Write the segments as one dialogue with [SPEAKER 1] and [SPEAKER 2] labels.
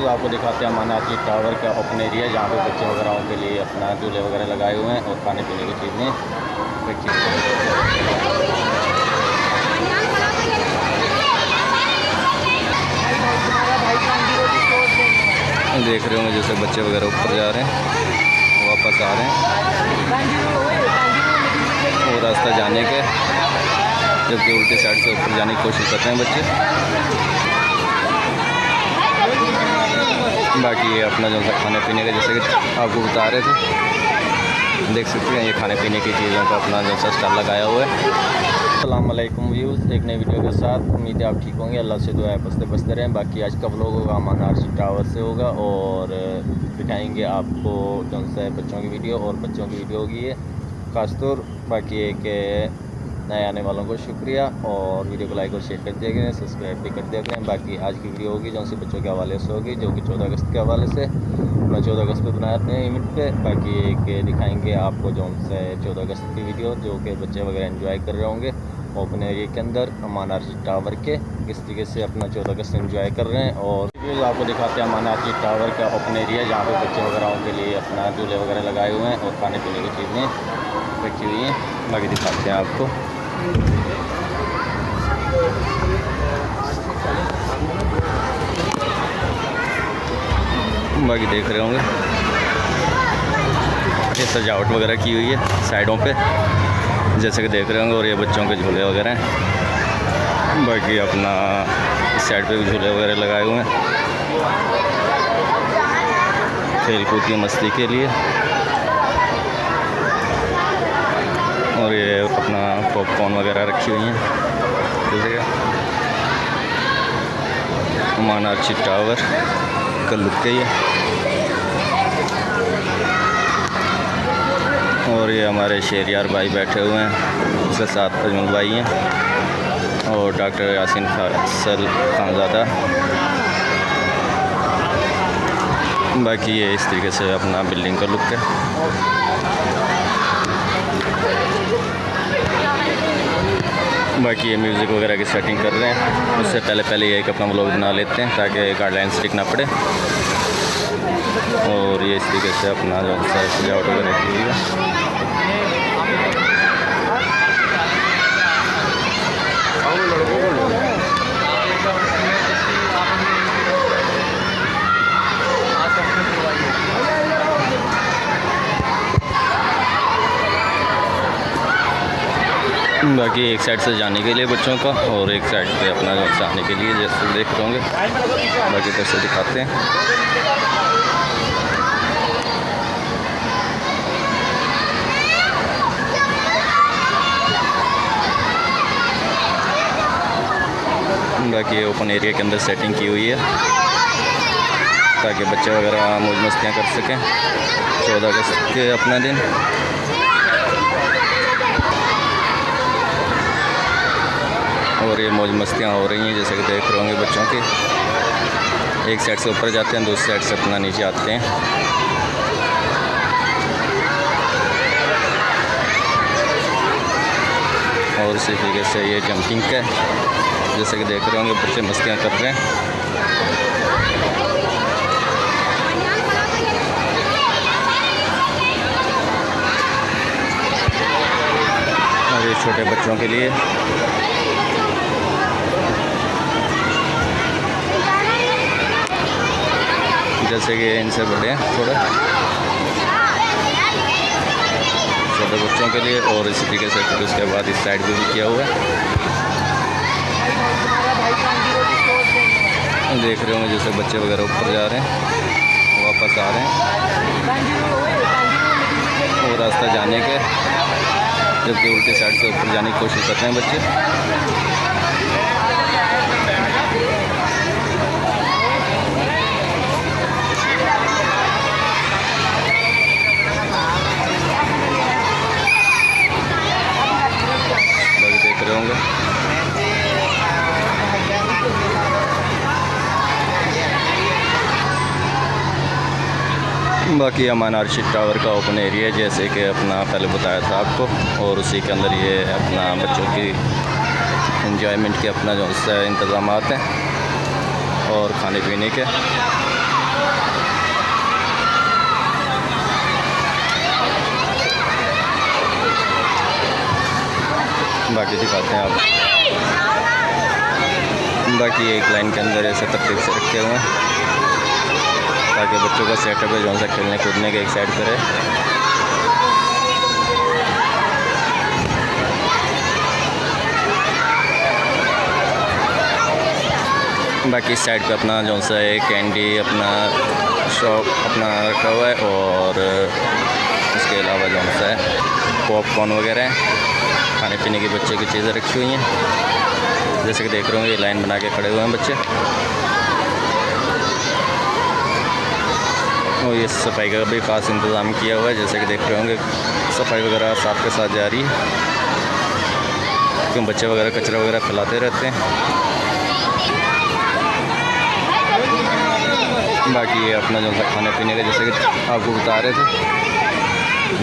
[SPEAKER 1] Views आपको दिखाते हैं अमाना की टावर का ओपन एरिया, जहाँ पे बच्चे वगैरह के लिए अपना झूले वगैरह लगाए हुए हैं और खाने पीने की चीज़ें देख रहे होंगे। जैसे बच्चे वगैरह ऊपर जा रहे हैं, वापस आ रहे हैं और रास्ता जाने के, जबकि उल्टी साइड से ऊपर जाने की कोशिश करते हैं बच्चे। बाकी ये अपना जो सा खाने पीने का, जैसे कि आपको बता रहे थे, देख सकते हैं ये खाने पीने की चीज़ों का अपना जो सा स्टॉल लगाया हुआ है। अस्सलाम वालेकुम व्यूज़, एक नई वीडियो के साथ। उम्मीद है आप ठीक होंगे, अल्लाह से दुआ है बसते बसते रहें। बाकी आज का व्लॉग होगा अमाना टावर से होगा और दिखाएंगे आपको जो सा बच्चों की वीडियो, और बच्चों की वीडियो होगी ये खासतौर। बाकी एक नए आने वालों को शुक्रिया, और वीडियो को लाइक और शेयर कर दिया करें, सब्सक्राइब भी कर दिया करें। बाकी आज की वीडियो होगी जो सी बच्चों के हवाले से होगी, जो कि 14 अगस्त के हवाले से, अपना 14 अगस्त पे बनाते हैं इवेंट पे। बाकी एक दिखाएंगे आपको जो से 14 अगस्त की वीडियो, जो कि बच्चे वगैरह एंजॉय कर रहे होंगे ओपन एरिया के अंदर अमाना टावर के, किस तरीके से अपना 14 अगस्त एंजॉय कर रहे हैं। और व्यूज़ आपको दिखाते हैं अमाना टावर का ओपन एरिया, जहाँ पे बच्चे वगैरह के लिए अपना झूले वगैरह लगाए हुए हैं और खाने पीने की चीज़ें रखी हुई हैं। बाकी दिखाते हैं आपको। बाकी देख रहे होंगे ये सजावट वगैरह की हुई है साइडों पे, जैसे कि देख रहे होंगे। और ये बच्चों के झूले वगैरह हैं। बाकी अपना इस साइड पे भी झूले वगैरह लगाए हुए हैं खेल कूद की मस्ती के लिए। और ये अपना पॉपकॉर्न वगैरह रखी हुई हैं, जैसे कि अमाना टावर का लुक है ये। और ये हमारे शेरियार भाई बैठे हुए हैं, उसके साथ अजमल भाई हैं और डॉक्टर यासीन फैसल खानज़ादा। बाकी ये इस तरीके से अपना बिल्डिंग का लुक है। बाकी ये म्यूज़िक वगैरह की सेटिंग कर रहे हैं, उससे पहले ये एक अपना व्लॉग बना लेते हैं ताकि गाइडलाइन स्टिक ना पड़े। और ये इस तरीके से अपना जो सजावट वगैरह की हुई है। बाकी एक साइड से जाने के लिए बच्चों का, और एक साइड पे अपना जो आने के लिए, जैसे देख रहे होंगे। बाकी इधर से दिखाते हैं। बाकी ओपन एरिया के अंदर सेटिंग की हुई है ताकि बच्चे वगैरह मौज मस्तियाँ कर सकें 14 अगस्त के अपना दिन। और ये मौज मस्तियाँ हो रही हैं, जैसे कि देख रहे होंगे बच्चों की। एक साइड से ऊपर जाते हैं, दूसरी साइड से अपना नीचे आते हैं। और इसी तरीके से ये जंपिंग का, जैसे कि देख रहे होंगे बच्चे मस्तियाँ कर रहे हैं। और ये छोटे बच्चों के लिए जैसे कि इनसे बड़े हैं थोड़ा, छोटे बच्चों के लिए। और इसी तरीके से फिर उसके बाद इस साइड भी किया हुआ है, देख रहे होंगे। जैसे बच्चे वगैरह ऊपर जा रहे हैं, वापस आ रहे हैं और रास्ता जाने के, जबकि उल्टी साइड से ऊपर जाने की कोशिश करते हैं बच्चे। बाकी अमाना टावर का ओपन एरिया जैसे कि अपना पहले बताया था आपको, और उसी के अंदर ये अपना बच्चों की एंजॉयमेंट के अपना जो सा इंतज़ाम हैं और खाने पीने के। बाकी दिखाते हैं आप। बाकी एक लाइन के अंदर ऐसे तरतीब से रखे हुए हैं ताकि बच्चों का सेटअप है जो सा खेलने कूदने के एक साइड पर है। बाकी इस साइड पे अपना जो सा है कैंडी अपना शॉप अपना रखा हुआ है और उसके अलावा जो सा है पॉपकॉर्न वगैरह खाने पीने की बच्चे की चीज़ें रखी हुई हैं। जैसे कि देख रहे होंगे ये लाइन बना के खड़े हुए हैं बच्चे। और ये सफाई का भी ख़ास इंतज़ाम किया हुआ है। जैसे कि देख रहे होंगे सफाई वगैरह साथ के साथ जा रही है क्योंकि बच्चे वगैरह कचरा वगैरह फैलाते रहते हैं। बाकी ये अपना जो सा खाने पीने का जैसे कि आपको बता रहे थे,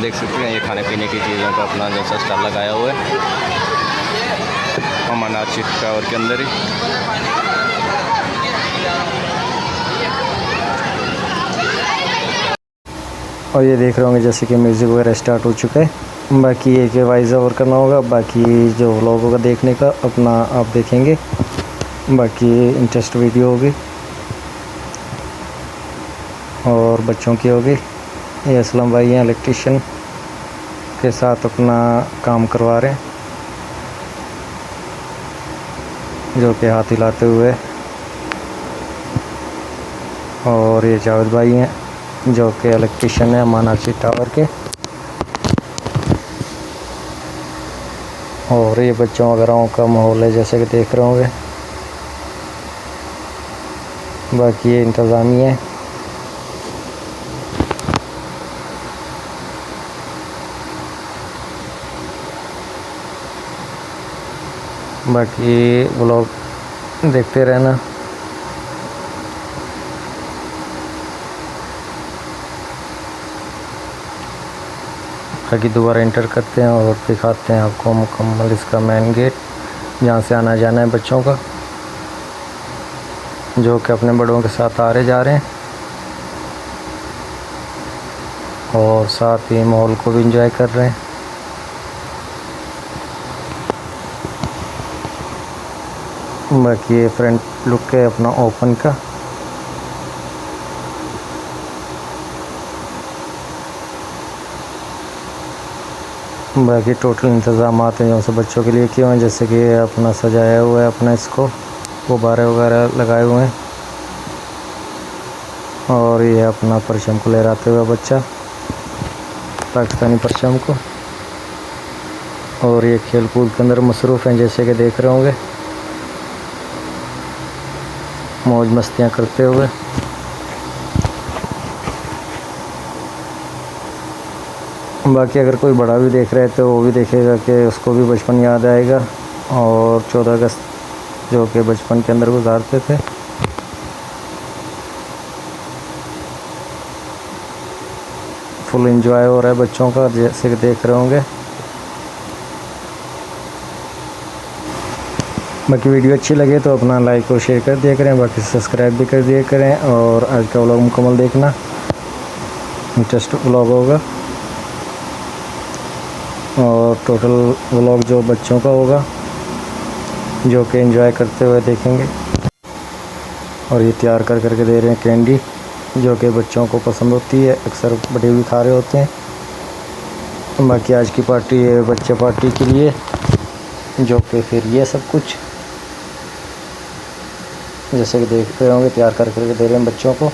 [SPEAKER 1] देख सकते हैं ये खाने पीने की चीज़ों का अपना जो सा स्टॉल लगाया हुआ है अमरनाथ चीफ टावर के अंदर ही।
[SPEAKER 2] और ये देख रहे होंगे जैसे कि म्यूज़िक वगैरह स्टार्ट हो चुका है। बाकी ये कि वॉइस ओवर करना होगा, बाकी जो व्लॉग होगा देखने का अपना आप देखेंगे। बाकी इंटरेस्ट वीडियो होगी और बच्चों की होगी। ये असलम भाई हैं इलेक्ट्रिशियन के साथ अपना काम करवा रहे हैं जो कि हाथ हिलाते हुए। और ये जावेद भाई हैं जो कि इलेक्ट्रिशियन है अमानाची टावर के। और ये बच्चों वगैरह का माहौल है जैसे कि देख रहे होंगे। बाकी ये इंतज़ामिया है। बाकी व्लॉग देखते रहना। बाकी दोबारा एंटर करते हैं और दिखाते हैं आपको मुकम्मल इसका मेन गेट जहाँ से आना जाना है बच्चों का, जो कि अपने बड़ों के साथ आ रहे जा रहे हैं और साथ ही माहौल को भी एंजॉय कर रहे हैं। बाकी ये फ्रंट लुक है अपना ओपन का। बाकी टोटल इंतज़ाम हैं जो से बच्चों के लिए किए हुए हैं। जैसे कि अपना सजाया हुआ है अपना इसको गुब्बारे वगैरह लगाए हुए हैं। और ये अपना परचम को लहराते हुए बच्चा पाकिस्तानी परचम को। और ये खेल कूद के अंदर मसरूफ़ हैं जैसे कि देख रहे होंगे, मौज मस्तियाँ करते हुए। बाकी अगर कोई बड़ा भी देख रहा है तो वो भी देखेगा कि उसको भी बचपन याद आएगा और 14 अगस्त जो कि बचपन के अंदर गुजारते थे। फुल एंजॉय हो रहा है बच्चों का जैसे कि देख रहे होंगे। बाकी वीडियो अच्छी लगे तो अपना लाइक और शेयर कर दिया करें, बाकी सब्सक्राइब भी कर दिया करें। और आज का व्लॉग मुकम्मल देखना, इंटरेस्ट व्लॉग होगा और टोटल व्लॉग जो बच्चों का होगा जो कि एंजॉय करते हुए देखेंगे। और ये तैयार कर करके दे रहे हैं कैंडी जो कि बच्चों को पसंद होती है, अक्सर बड़े भी खा रहे होते हैं। बाकी आज की पार्टी है बच्चे पार्टी के लिए जो कि फिर ये सब कुछ जैसे कि देख रहे होंगे तैयार कर करके दे रहे हैं बच्चों को।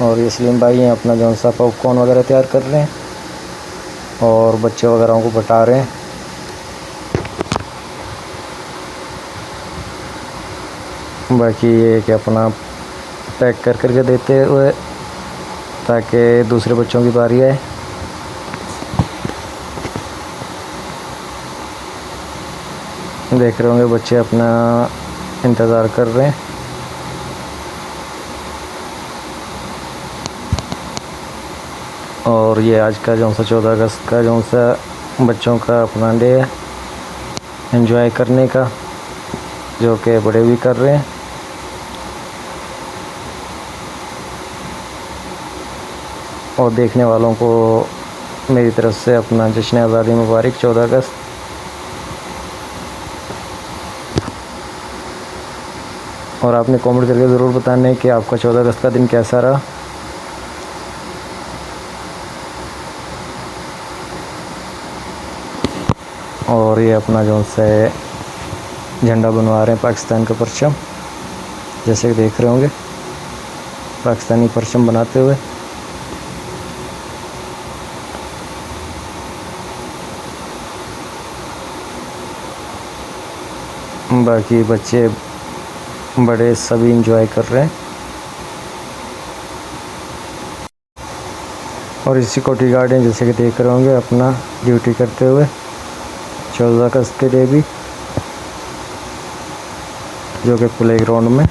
[SPEAKER 2] और ये सलीम भाई हैं अपना जो सा पॉपकॉर्न वगैरह तैयार कर रहे हैं और बच्चे वगैरह को बता रहे हैं। बाकी ये कि अपना पैक कर करके देते हुए ताकि दूसरे बच्चों की बारी आए। देख रहे होंगे बच्चे अपना इंतज़ार कर रहे हैं। और ये आज का जो सा 14 अगस्त का जो सा बच्चों का अपना डे है एंजॉय करने का, जो कि बड़े भी कर रहे हैं। और देखने वालों को मेरी तरफ से अपना जश्न आज़ादी मुबारक 14 अगस्त। और आपने कमेंट करके ज़रूर बताना है कि आपका 14 अगस्त का दिन कैसा रहा। और ये अपना जो से झंडा बनवा रहे हैं पाकिस्तान का परचम, जैसे कि देख रहे होंगे पाकिस्तानी परचम बनाते हुए। बाकी बच्चे बड़े सभी इंजॉय कर रहे हैं। और इसी सिक्योरिटी गार्ड हैं, जैसे कि देख रहे होंगे अपना ड्यूटी करते हुए 14 अगस्त के लिए भी, जो कि प्ले ग्राउंड में।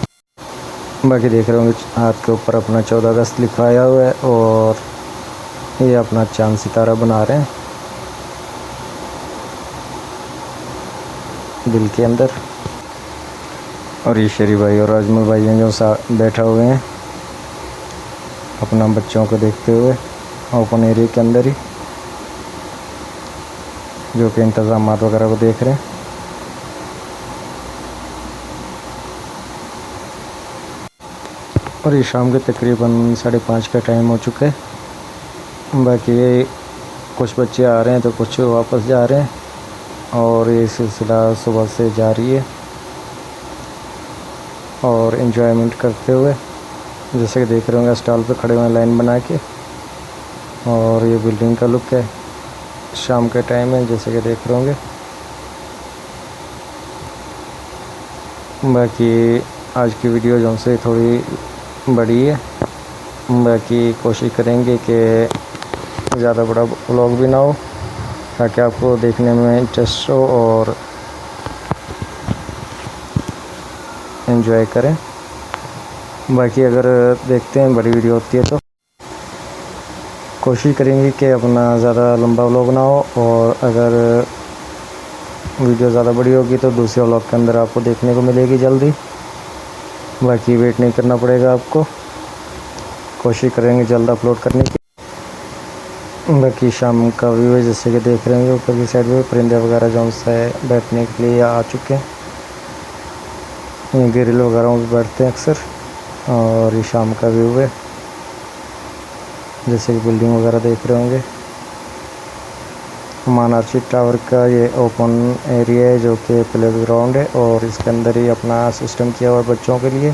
[SPEAKER 2] बाकी देख रहे होंगे हाथ के ऊपर अपना 14 अगस्त लिखाया हुआ है और ये अपना चांद सितारा बना रहे हैं दिल के अंदर। और ये शरी भाई और अजमल भाई हैं जो बैठा हुए हैं अपना बच्चों को देखते हुए ओपन एरिया के अंदर ही, जो कि इंतज़ामात वगैरह को देख रहे हैं। और ये शाम के तकरीबन 5:30 का टाइम हो चुका है। बाकी ये कुछ बच्चे आ रहे हैं तो कुछ वापस जा रहे हैं और ये सिलसिला सुबह से जारी है और एंजॉयमेंट करते हुए, जैसे कि देख रहे होंगे स्टॉल पे खड़े हुए लाइन बना के। और ये बिल्डिंग का लुक है, शाम के टाइम है, जैसे कि देख रहे होंगे। बाकी आज की वीडियो जो से थोड़ी बड़ी है, बाकी कोशिश करेंगे कि ज़्यादा बड़ा व्लॉग भी ना हो ताकि आपको देखने में इंटरेस्ट हो और एंजॉय करें। बाकी अगर देखते हैं बड़ी वीडियो होती है तो कोशिश करेंगे कि अपना ज़्यादा लंबा व्लॉग ना हो, और अगर वीडियो ज़्यादा बड़ी होगी तो दूसरे व्लॉग के अंदर आपको देखने को मिलेगी जल्दी। बाकी वेट नहीं करना पड़ेगा आपको, कोशिश करेंगे जल्द अपलोड करने की। बाकी शाम का व्यू है, जैसे कि देख रहे हैं ऊपर की साइड में परिंदे वगैरह जो से बैठने के लिए आ चुके हैं। ग्रिल वगैरह भी बैठते हैं अक्सर। और ये शाम का व्यू है, जैसे कि बिल्डिंग वगैरह देख रहे होंगे। मानार्ची टावर का ये ओपन एरिया है जो कि प्ले ग्राउंड है और इसके अंदर ही अपना सिस्टम किया हुआ है बच्चों के लिए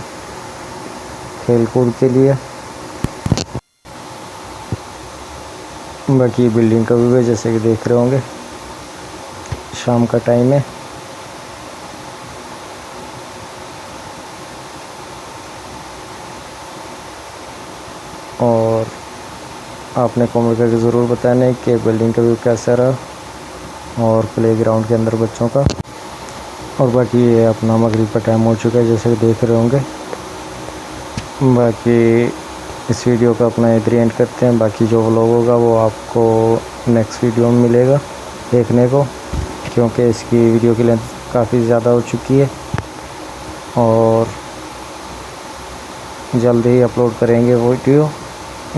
[SPEAKER 2] खेल कूद के लिए। बाकी बिल्डिंग का व्यू है, जैसे कि देख रहे होंगे शाम का टाइम है। और आपने कमेंट करके ज़रूर बताना है कि बिल्डिंग का व्यू कैसा रहा और प्ले ग्राउंड के अंदर बच्चों का। और बाकी ये अपना मगरिब का टाइम हो चुका है, जैसे कि देख रहे होंगे। बाकी इस वीडियो का अपना इधर एंड करते हैं। बाकी जो व्लॉग होगा वो आपको नेक्स्ट वीडियो में मिलेगा देखने को, क्योंकि इसकी वीडियो की लेंथ काफ़ी ज़्यादा हो चुकी है और जल्दी ही अपलोड करेंगे वो वीडियो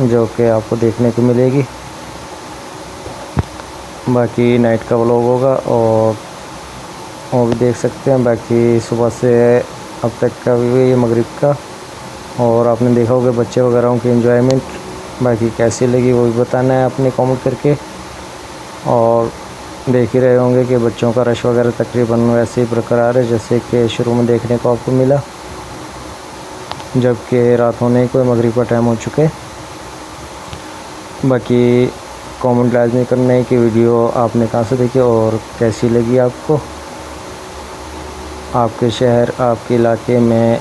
[SPEAKER 2] जो कि आपको देखने को मिलेगी। बाकी नाइट का व्लॉग होगा और वो भी देख सकते हैं। बाकी सुबह से अब तक का व्यू है ये मगरिब का, और आपने देखा होगा बच्चे वगैरह की एंजॉयमेंट। बाकी कैसी लगी वो भी बताना है अपने कमेंट करके। और देख ही रहे होंगे कि बच्चों का रश वगैरह तकरीबन वैसे ही बरकरार है जैसे कि शुरू में देखने को आपको मिला, जबकि रात होने को मगरिब का टाइम हो चुके। बाकी कमेंट लाजमी करना है कि वीडियो आपने कहाँ से देखी और कैसी लगी आपको, आपके शहर आपके इलाके में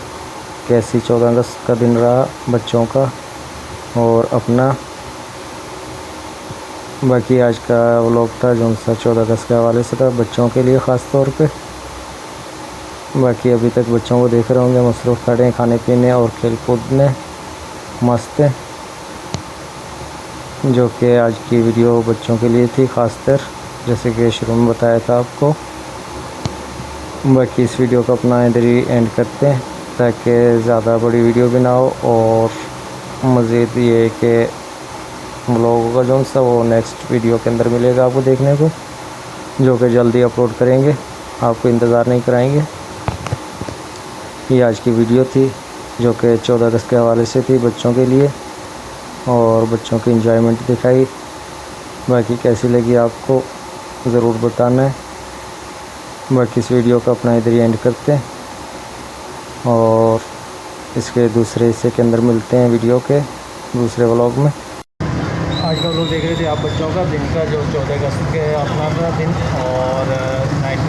[SPEAKER 2] कैसी 14 अगस्त का दिन रहा बच्चों का और अपना। बाकी आज का व्लॉग था जो 14 अगस्त के हवाले से था बच्चों के लिए ख़ास तौर पे। बाकी अभी तक बच्चों को देख रहे होंगे मसरूफ़ खड़े हैं खाने पीने और खेल कूद में मस्त है, जो कि आज की वीडियो बच्चों के लिए थी ख़ासतर, जैसे कि शुरू में बताया था आपको। बाकी इस वीडियो को अपना इधर ही एंड करते हैं ताकि ज़्यादा बड़ी वीडियो भी ना हो, और मज़ीद ये कि व्लॉग का जो सा वो नेक्स्ट वीडियो के अंदर मिलेगा आपको देखने को, जो कि जल्दी अपलोड करेंगे, आपको इंतज़ार नहीं कराएंगे। ये आज की वीडियो थी जो कि 14 अगस्त के हवाले से थी बच्चों के लिए, और बच्चों की इंजॉयमेंट दिखाई। बाकी कैसी लगी आपको ज़रूर बताना है। बाकी इस वीडियो को अपना इधर ही एंड करते हैं और इसके दूसरे हिस्से के अंदर मिलते हैं वीडियो के दूसरे व्लॉग में। आज का व्लॉग देख रहे थे आप बच्चों का दिन का, जो 14 अगस्त के अपना था दिन, और नाइट